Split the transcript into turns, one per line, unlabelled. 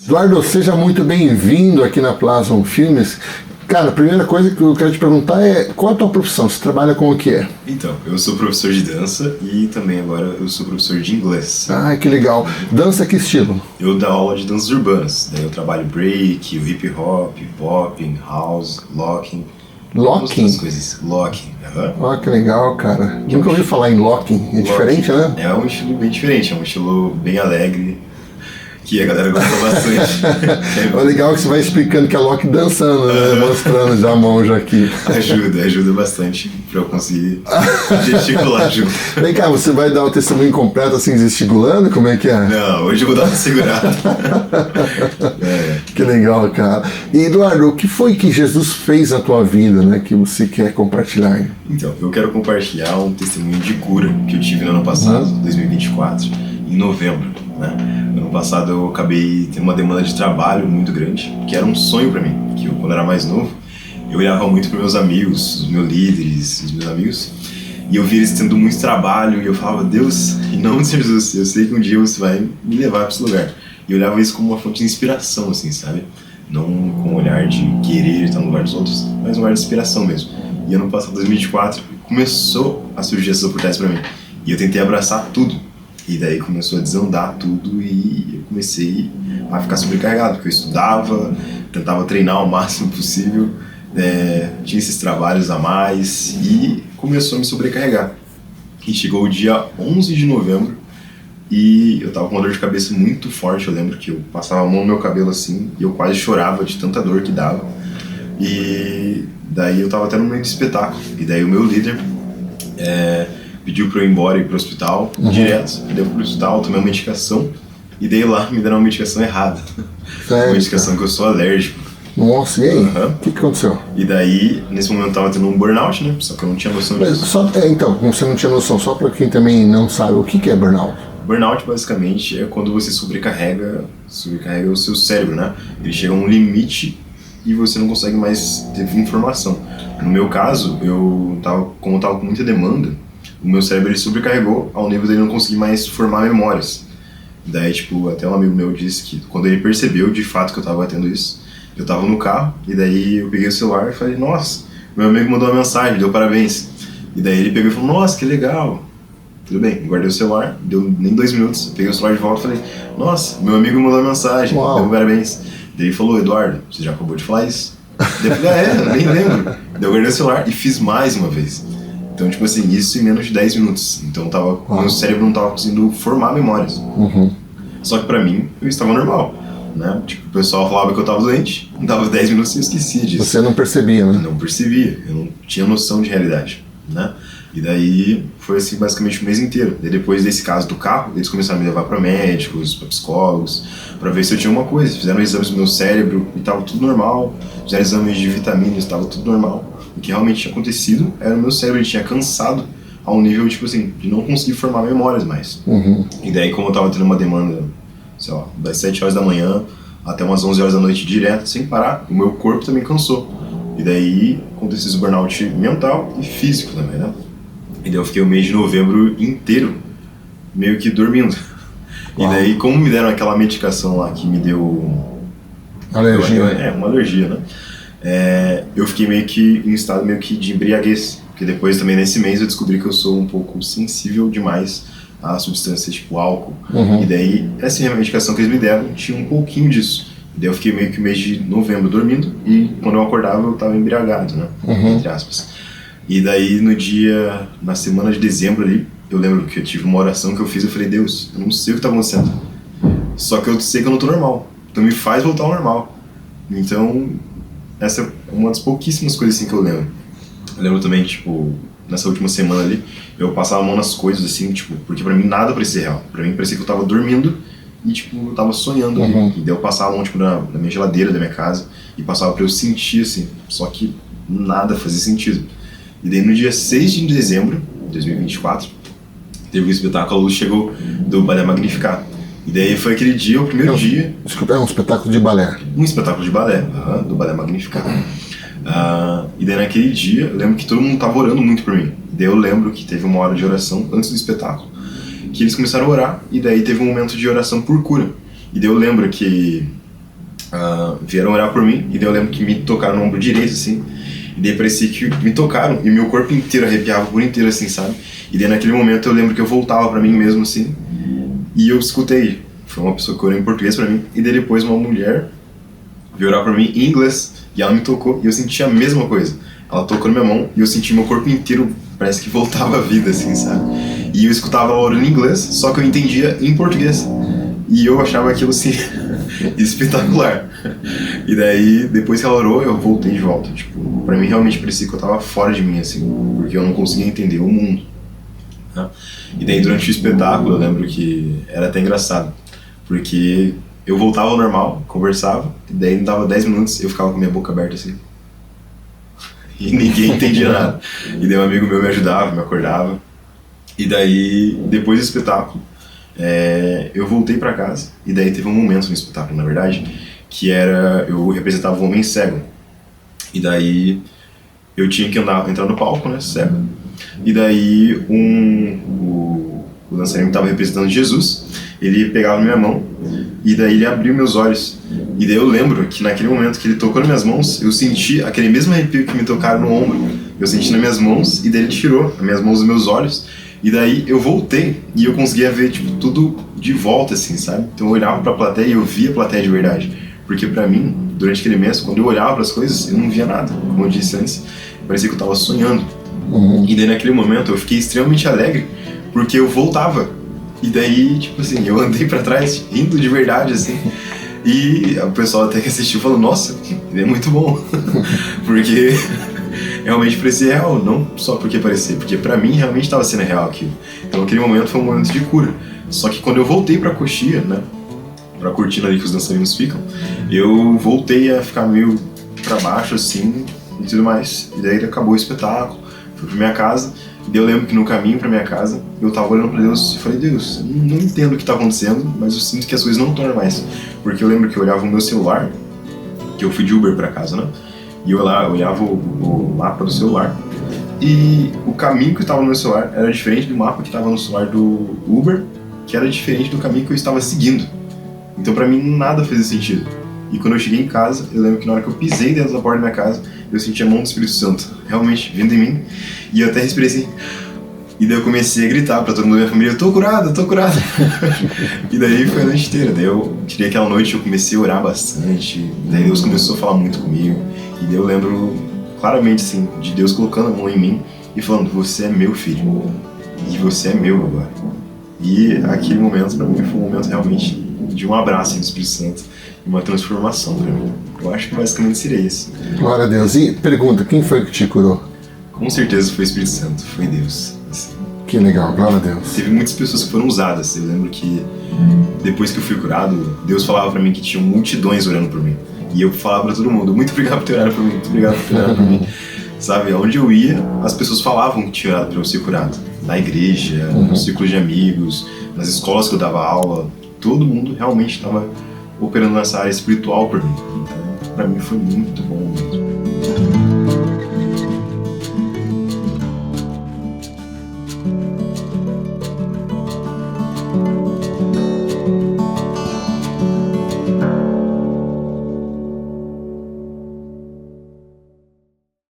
Eduardo, seja muito bem-vindo aqui na Plasma Filmes. Cara, a primeira coisa que eu quero te perguntar é qual é a tua profissão? Você trabalha com o que é?
Então, eu sou professor de dança e também agora eu sou professor de inglês.
Ah, que legal. Dança que estilo?
Eu dou aula de danças urbanas, daí eu trabalho break, hip hop, popping, house, locking.
Locking?
As coisas. Locking.
Ah, que legal, cara. Nunca ouvi falar em locking. É diferente, né?
É um estilo bem diferente, é um estilo bem alegre, que a galera gosta bastante.
É legal que você vai explicando que é lock dançando, né? Mostrando já a mão já aqui.
Ajuda bastante pra eu conseguir gesticular junto.
Vem cá, você vai dar o testemunho completo assim, gesticulando? Como é que é?
Não, hoje eu vou dar uma segurada.
Que legal, cara. E Eduardo, o que foi que Jesus fez na tua vida, né? Que você quer compartilhar aí?
Então, eu quero compartilhar um testemunho de cura que eu tive no ano passado, 2024, em novembro, né? Ano passado eu acabei tendo uma demanda de trabalho muito grande, que era um sonho pra mim, que eu, quando era mais novo, eu olhava muito para meus amigos, os meus líderes, os meus amigos, e eu via eles tendo muito trabalho, e eu falava, Deus, em nome de Jesus, eu sei que um dia você vai me levar para esse lugar. E eu olhava isso como uma fonte de inspiração, assim, sabe? Não com um olhar de querer estar no lugar dos outros, mas um olhar de inspiração mesmo. E ano passado, 2024, começou a surgir essas oportunidades pra mim. E eu tentei abraçar tudo. E daí começou a desandar tudo e eu comecei a ficar sobrecarregado, porque eu estudava, tentava treinar o máximo possível, tinha esses trabalhos a mais e começou a me sobrecarregar. E chegou o dia 11 de novembro e eu tava com uma dor de cabeça muito forte. Eu lembro que eu passava a mão no meu cabelo assim e eu quase chorava de tanta dor que dava. E daí eu tava até no meio do espetáculo. E daí o meu líder pediu pra eu ir embora e ir pro hospital direto. E daí eu fui pro hospital, tomei uma medicação. E daí lá me deram uma medicação errada.
Sério?
Uma medicação que eu sou alérgico.
Nossa, e aí? O que aconteceu?
E daí, nesse momento eu tava tendo um burnout, né? Só que eu não tinha noção disso.
Então, como você não tinha noção, só pra quem também não sabe, o que é burnout?
Burnout, basicamente, é quando você sobrecarrega o seu cérebro, né? Ele chega a um limite e você não consegue mais ter informação. No meu caso, como eu tava com muita demanda, o meu cérebro ele sobrecarregou ao nível dele não conseguir mais formar memórias. Daí, tipo, até um amigo meu disse que quando ele percebeu de fato que eu tava tendo isso, eu tava no carro, e daí eu peguei o celular e falei, nossa, meu amigo mandou uma mensagem, deu parabéns. E daí ele pegou e falou, nossa, que legal. Tudo bem, guardei o celular, deu nem 2 minutos, peguei o celular de volta e falei, nossa, meu amigo mandou uma mensagem, deu parabéns. Daí ele falou, Eduardo, você já acabou de falar isso? Daí eu falei, nem lembro. Daí eu guardei o celular e fiz mais uma vez. Então, tipo assim, isso em menos de 10 minutos. Então meu cérebro não tava conseguindo formar memórias. Só que pra mim, eu estava normal, né? Tipo, o pessoal falava que eu tava doente, dava 10 minutos e eu esquecia disso.
Você não percebia, né?
Não percebia, eu não tinha noção de realidade, né? E daí foi assim basicamente o mês inteiro. E depois desse caso do carro, eles começaram a me levar pra médicos, pra psicólogos, pra ver se eu tinha uma coisa. Fizeram exames do meu cérebro e tava tudo normal. Fizeram exames de vitaminas, tava tudo normal. O que realmente tinha acontecido era o meu cérebro, ele tinha cansado a um nível, tipo assim, de não conseguir formar memórias mais. E daí, como eu tava tendo uma demanda, sei lá, das 7 horas da manhã até umas 11 horas da noite direto, sem parar, o meu corpo também cansou. E daí, aconteceu esse burnout mental e físico também, né? E daí eu fiquei o mês de novembro inteiro meio que dormindo. E daí, como me deram aquela medicação lá que me deu...
Alergia.
Uma alergia, né? Eu fiquei meio que em um estado meio que de embriaguez. Porque depois também nesse mês eu descobri que eu sou um pouco sensível demais a substâncias tipo álcool. E daí, essa medicação que eles me deram tinha um pouquinho disso. E daí eu fiquei meio que o mês de novembro dormindo e quando eu acordava eu tava embriagado, né? Entre aspas. E daí na semana de dezembro ali, eu lembro que eu tive uma oração que eu fiz, eu falei, Deus, eu não sei o que tá acontecendo. Só que eu sei que eu não tô normal. Então me faz voltar ao normal. Então, essa é uma das pouquíssimas coisas assim que eu lembro. Eu lembro também, tipo, nessa última semana ali, eu passava a mão nas coisas assim, tipo, porque pra mim nada parecia real. Pra mim parecia que eu tava dormindo e, tipo, eu tava sonhando ali. E daí eu passava a mão, tipo, na minha geladeira da minha casa e passava pra eu sentir, assim. Só que nada fazia sentido. E daí no dia 6 de dezembro de 2024, teve um espetáculo, a luz chegou do Balé Magnificat. E daí foi aquele dia, o primeiro dia...
Desculpa, é um espetáculo de balé.
Um espetáculo de balé, do Balé Magnificat. E daí naquele dia, eu lembro que todo mundo tava orando muito por mim. E daí eu lembro que teve uma hora de oração antes do espetáculo, que eles começaram a orar, e daí teve um momento de oração por cura. E daí eu lembro que vieram orar por mim, e daí eu lembro que me tocaram no ombro direito, assim, e daí parecia que me tocaram, e meu corpo inteiro arrepiava por inteiro, assim, sabe? E daí naquele momento eu lembro que eu voltava pra mim mesmo, assim, e eu escutei, foi uma pessoa que orou em português pra mim, e daí depois uma mulher veio orar por mim em inglês, e ela me tocou, e eu senti a mesma coisa. Ela tocou na minha mão, e eu senti meu corpo inteiro, parece que voltava à vida, assim, sabe? E eu escutava ela orando em inglês, só que eu entendia em português. E eu achava aquilo, assim, espetacular. E daí, depois que ela orou, eu voltei de volta. Tipo, pra mim realmente parecia que eu tava fora de mim, assim, porque eu não conseguia entender o mundo, né? E daí, durante o espetáculo, eu lembro que era até engraçado, porque eu voltava ao normal, conversava, e daí dava 10 minutos, eu ficava com minha boca aberta, assim, e ninguém entendia nada. E daí um amigo meu me ajudava, me acordava. E daí, depois do espetáculo, eu voltei pra casa, e daí teve um momento no espetáculo, na verdade, que era, eu representava um homem cego. E daí eu tinha que entrar no palco, né, cego. E daí o dançarino que estava representando Jesus, ele pegava minha mão, e daí ele abriu meus olhos. E daí eu lembro que naquele momento que ele tocou nas minhas mãos, eu senti aquele mesmo arrepio que me tocaram no ombro. Eu senti nas minhas mãos, e daí ele tirou as minhas mãos dos meus olhos. E daí eu voltei, e eu conseguia ver, tipo, tudo de volta, assim, sabe? Então eu olhava pra plateia e eu via a plateia de verdade. Porque pra mim, durante aquele mês, quando eu olhava pras coisas, eu não via nada. Como eu disse antes, parecia que eu tava sonhando. E daí naquele momento eu fiquei extremamente alegre, porque eu voltava. E daí, tipo assim, eu andei pra trás, rindo de verdade, assim. E o pessoal até que assistiu falou, nossa, ele é muito bom. Porque realmente parecia real, não só porque parecia, porque pra mim realmente estava sendo real aquilo. Então aquele momento foi um momento de cura. Só que quando eu voltei pra coxia, né, pra cortina ali que os dançarinos ficam, eu voltei a ficar meio pra baixo assim e tudo mais. E daí acabou o espetáculo, fui pra minha casa, e daí eu lembro que no caminho pra minha casa eu tava olhando pra Deus e falei, Deus, eu não entendo o que tá acontecendo, mas eu sinto que as coisas não estão normais. Porque eu lembro que eu olhava o meu celular, que eu fui de Uber pra casa, né? E eu olhava o mapa do celular, e o caminho que estava no meu celular era diferente do mapa que estava no celular do Uber, que era diferente do caminho que eu estava seguindo. Então pra mim nada fazia sentido. E quando eu cheguei em casa, eu lembro que na hora que eu pisei dentro da porta da minha casa, eu senti a mão do Espírito Santo realmente vindo em mim, e eu até respirei assim. E daí eu comecei a gritar pra todo mundo da minha família, eu tô curado, eu tô curado. E daí foi a noite inteira. Daí eu queria aquela noite, eu comecei a orar bastante, daí Deus começou a falar muito comigo. E daí eu lembro claramente, assim, de Deus colocando a mão em mim e falando, você é meu filho, e você é meu agora. E aquele momento pra mim foi um momento realmente de um abraço do Espírito Santo e uma transformação pra mim. Eu acho que basicamente seria isso.
Glória a Deus. E pergunta, quem foi que te curou?
Com certeza foi o Espírito Santo, foi Deus. Assim.
Que legal, glória a Deus.
Teve muitas pessoas que foram usadas. Eu lembro que depois que eu fui curado, Deus falava pra mim que tinham multidões orando por mim. E eu falava pra todo mundo, muito obrigado por ter orado por mim, muito obrigado por ter orado por mim. Sabe, onde eu ia, as pessoas falavam que tinha orado pra eu ser curado. Na igreja, no círculo de amigos, nas escolas que eu dava aula, todo mundo realmente estava operando nessa área espiritual por mim. Então, pra mim foi muito bom mesmo.